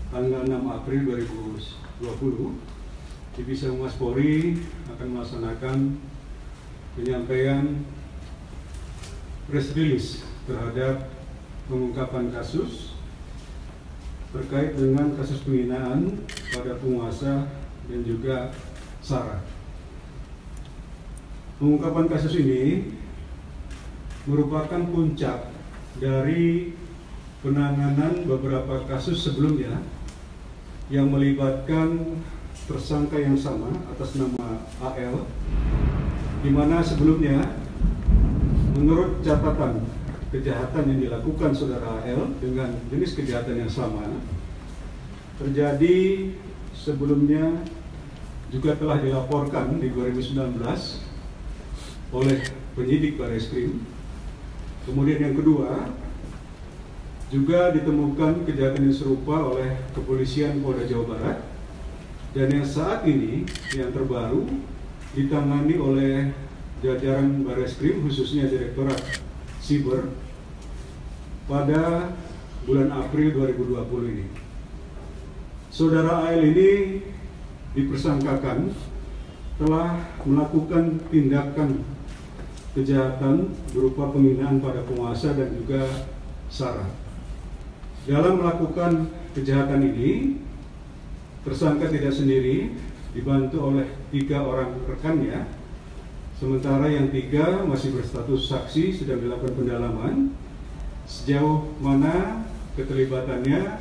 tanggal 6 April 2020, Divisi Humas Polri akan melaksanakan penyampaian press release terhadap pengungkapan kasus terkait dengan kasus penghinaan pada penguasa dan juga SARA. Pengungkapan kasus ini merupakan puncak dari penanganan beberapa kasus sebelumnya yang melibatkan tersangka yang sama atas nama AL, di mana sebelumnya menurut catatan kejahatan yang dilakukan saudara AL dengan jenis kejahatan yang sama terjadi sebelumnya juga telah dilaporkan di 2019 oleh penyidik Barreskrim. Kemudian yang kedua, juga ditemukan kejahatan yang serupa oleh Kepolisian Polda Jawa Barat, dan yang saat ini yang terbaru ditangani oleh jajaran Barreskrim, khususnya Direktorat Siber, pada bulan April 2020 ini. Saudara AL ini dipersangkakan telah melakukan tindakan kejahatan berupa penghinaan pada penguasa dan juga SARA. Dalam melakukan kejahatan ini, tersangka tidak sendiri, dibantu oleh 3 orang rekannya, sementara yang 3 masih berstatus saksi, sedang dilakukan pendalaman. Sejauh mana keterlibatannya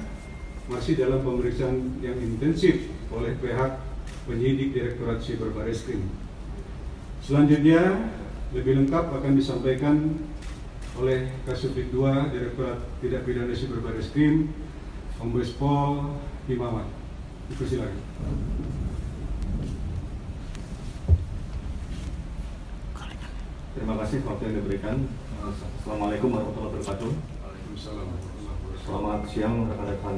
masih dalam pemeriksaan yang intensif oleh pihak penyidik Direktorat Siber Barreskrim. Selanjutnya lebih lengkap akan disampaikan oleh Kasubdit 2 Direktorat Tindak Pidana Siber Barreskrim, Kombes Pol Himawan. Dipersilakan. Terima kasih waktu yang diberikan. Assalamualaikum warahmatullahi wabarakatuh. Waalaikumsalam warahmatullahi wabarakatuh. Selamat siang rekan-rekan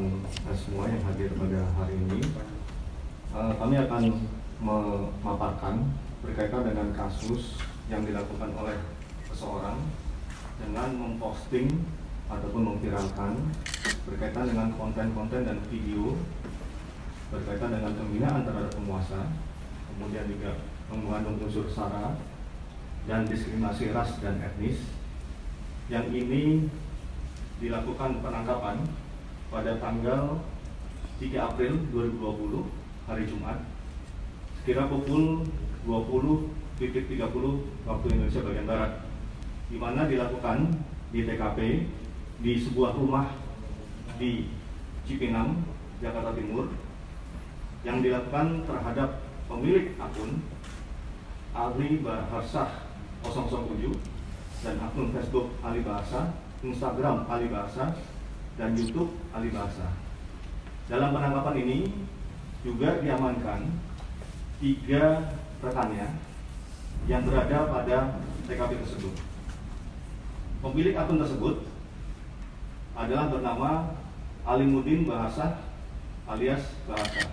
semua yang hadir pada hari ini. Kami akan memaparkan berkaitan dengan kasus yang dilakukan oleh seseorang dengan memposting ataupun memviralkan berkaitan dengan konten-konten dan video berkaitan dengan penghinaan terhadap penguasa, kemudian juga mengandung unsur SARA dan diskriminasi ras dan etnis. Yang ini dilakukan penangkapan pada tanggal 3 April 2020 hari Jumat sekira pukul 20.30 waktu Indonesia bagian Barat, di mana dilakukan di TKP di sebuah rumah di Cipinang, Jakarta Timur, yang dilakukan terhadap pemilik akun Ali Bahasa 007 dan akun Facebook Ali Bahasa, Instagram Ali Bahasa, dan YouTube Ali Bahasa. Dalam penangkapan ini juga diamankan 3 rekannya yang berada pada TKP tersebut. Pemilik akun tersebut adalah bernama Alimuddin Bahasa alias Bahasa,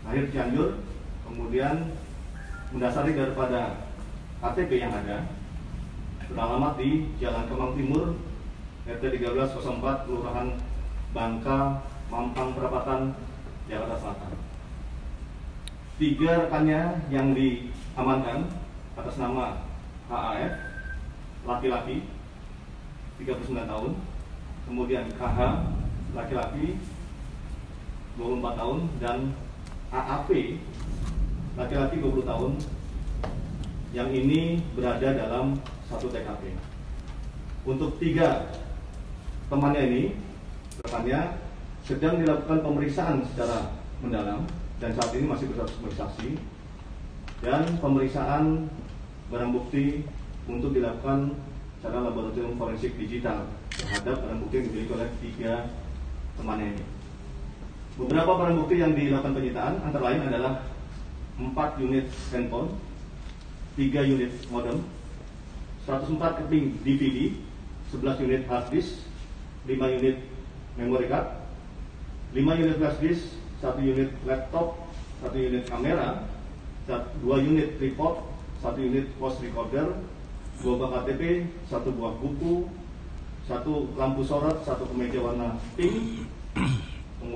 lahir Cianjur, kemudian mendasari daripada KTP yang ada, beralamat di Jalan Kemang Timur, RT 1304, Kelurahan Bangka, Mampang Perapatan, Jakarta Selatan. 3 rekannya yang diamankan atas nama HAF, laki-laki, 39 tahun, kemudian KH, laki-laki, 24 tahun, dan AAP, laki-laki 20 tahun, yang ini berada dalam satu TKP. Untuk 3 temannya ini, rekannya sedang dilakukan pemeriksaan secara mendalam dan saat ini masih berstatus sebagai saksi, dan pemeriksaan barang bukti untuk dilakukan secara laboratorium forensik digital terhadap barang bukti yang dimiliki oleh 3 temannya ini. Beberapa barang bukti yang dilakukan penyitaan antara lain adalah 4 unit handphone, 3 unit modem, 104 keping DVD, 11 unit hard disk, 5 unit memory card, 5 unit flash disk, 1 unit laptop, 1 unit kamera, 2 unit tripod, 1 unit voice recorder, 2 buah KTP, 1 buah buku, 1 lampu sorot, 1 kemeja warna pink,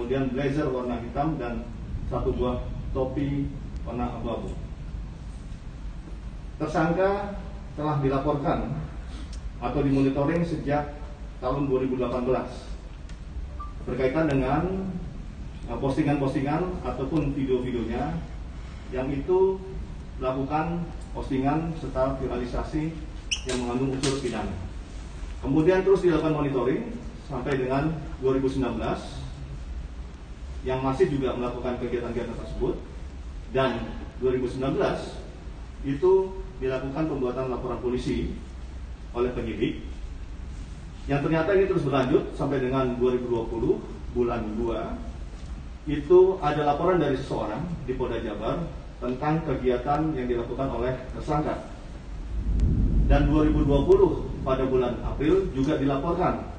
kemudian blazer warna hitam, dan 1 buah topi warna abu-abu. Tersangka telah dilaporkan atau dimonitoring sejak tahun 2018 berkaitan dengan postingan-postingan ataupun video-videonya yang itu melakukan postingan serta viralisasi yang mengandung unsur pidana. Kemudian terus dilakukan monitoring sampai dengan 2019 yang masih juga melakukan kegiatan-kegiatan tersebut, dan 2019 itu dilakukan pembuatan laporan polisi oleh penyidik yang ternyata ini terus berlanjut sampai dengan 2020 bulan 2 itu ada laporan dari seseorang di Polda Jabar tentang kegiatan yang dilakukan oleh tersangka, dan 2020 pada bulan April juga dilaporkan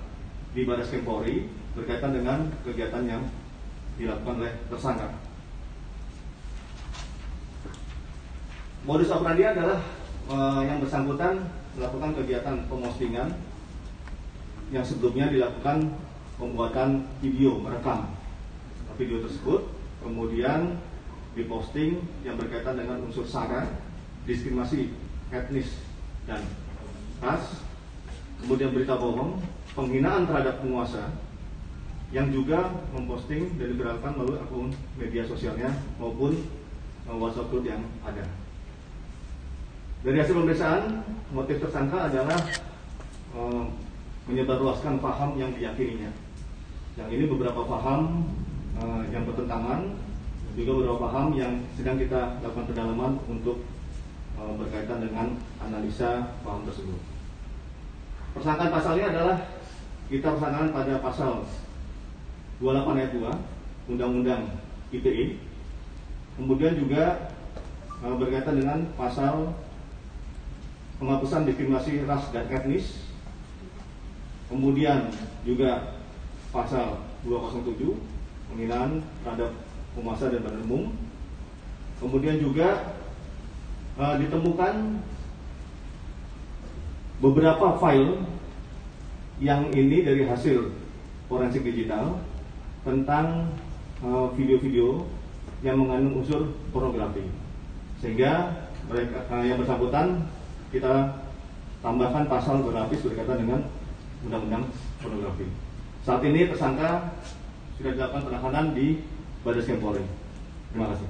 di Barreskrim Polri berkaitan dengan kegiatan yang dilakukan oleh tersangka. Modus operandi adalah yang bersangkutan melakukan kegiatan pemostingan yang sebelumnya dilakukan pembuatan video merekam video tersebut, kemudian diposting yang berkaitan dengan unsur sara, diskriminasi etnis dan ras, kemudian berita bohong, penghinaan terhadap penguasa, yang juga memposting dan diviralkan melalui akun media sosialnya maupun WhatsApp group yang ada. Dari hasil pemeriksaan, motif tersangka adalah menyebarluaskan paham yang diyakininya. Yang ini beberapa paham yang bertentangan, juga beberapa paham yang sedang kita lakukan pendalaman untuk berkaitan dengan analisa paham tersebut. Persangkaan pasalnya adalah kita persangkaan pada pasal 28 ayat 2 Undang-Undang ITE, kemudian juga berkaitan dengan pasal penghapusan diskriminasi ras dan etnis, kemudian juga pasal 207 penghinaan terhadap penguasa dan badan umum, kemudian juga ditemukan beberapa file yang ini dari hasil forensik digital tentang video-video yang mengandung unsur pornografi, sehingga mereka yang bersangkutan kita tambahkan pasal berlapis berkaitan dengan undang-undang pornografi. Saat ini tersangka sudah dilakukan penahanan di Barreskrim Polri. Terima kasih.